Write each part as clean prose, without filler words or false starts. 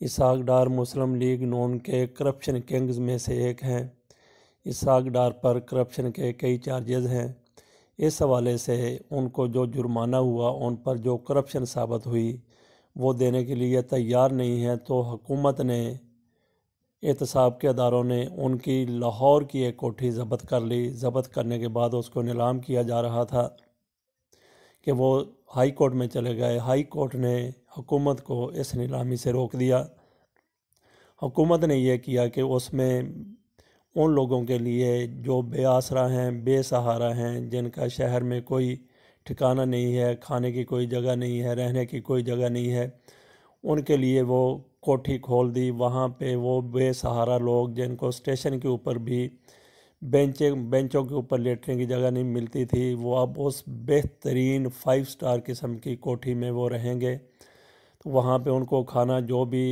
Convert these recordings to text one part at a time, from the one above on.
اسحاق ڈار مسلم league نون کے corruption Kings میں سے ایک ہیں۔ اسحاق ڈار پر کرپشن کے کئی چارجز ہیں۔ اس حوالے سے ان کو جو جرمانہ ہوا، ان پر جو کرپشن ثابت ہوئی، وہ دینے کے لیے تیار نہیں ہے، تو حکومت نے، احتساب کے اداروں نے ان کی لاہور کی ایک کوٹھی ضبط کر لی۔ ضبط کرنے کے بعد اس کو نیلام کیا جا رہا تھا کہ وہ ہائی کورٹ میں چلے گئے۔ ہائی کورٹ نے حکومت کو اس نیلامی سے روک دیا۔ حکومت نے یہ کیا کہ اس میں ان لوگوں کے لیے جو بے آسرا ہیں، بے سہارا ہیں، جن کا شہر میں کوئی ٹھکانہ نہیں ہے، کھانے کی کوئی جگہ نہیں ہے، رہنے کی کوئی جگہ نہیں ہے، ان کے لیے وہ کوٹھی کھول دی۔ وہاں پہ وہ بے سہارا لوگ جن کو اسٹیشن کے اوپر بھی بینچوں کے اوپر لیٹنے کی جگہ نہیں ملتی تھی، وہ اب اس بہترین 5 اسٹار قسم کی کوٹھی میں وہ رہیں گے۔ تو وہاں پہ ان کو کھانا جو بھی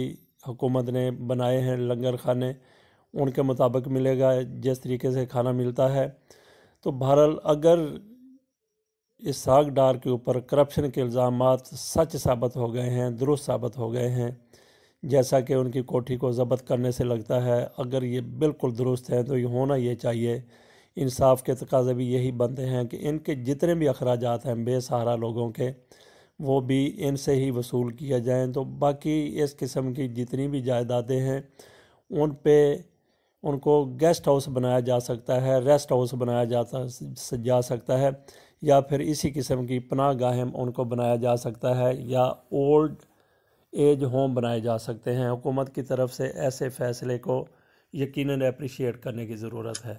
حکومت نے بنائے ہیں لنگر خانے، ان کے مطابق ملے گا، جس طریقے سے کھانا ملتا ہے۔ تو بہرحال اگر اسحاق ڈار کے اوپر کرپشن کے الزامات سچ ثابت ہو گئے ہیں، درست ثابت ہو گئے ہیں، جیسا کہ ان کی کوٹھی کو ضبط کرنے سے لگتا ہے، اگر یہ بالکل درست ہے تو یہ ہونا یہ چاہیے۔ انصاف کے تقاضے بھی یہی بنتے ہیں کہ ان کے جتنے بھی اخراجات ہیں بے سہارا لوگوں کے، وہ بھی ان سے ہی وصول کیا جائیں۔ تو باقی اس قسم کی جتنی بھی جائیدادیں ہیں ان پہ ان کو گیسٹ ہاؤس بنایا جا سکتا ہے، ریسٹ ہاؤس بنایا جا سکتا ہے، یا پھر اسی قسم کی پناہ گاہیں ان کو بنایا جا سکتا ہے، یا اولڈ ایج ہوم بنائے جا سکتے ہیں۔ حکومت کی طرف سے ایسے فیصلے کو یقیناً اپریشیٹ کرنے کی ضرورت ہے۔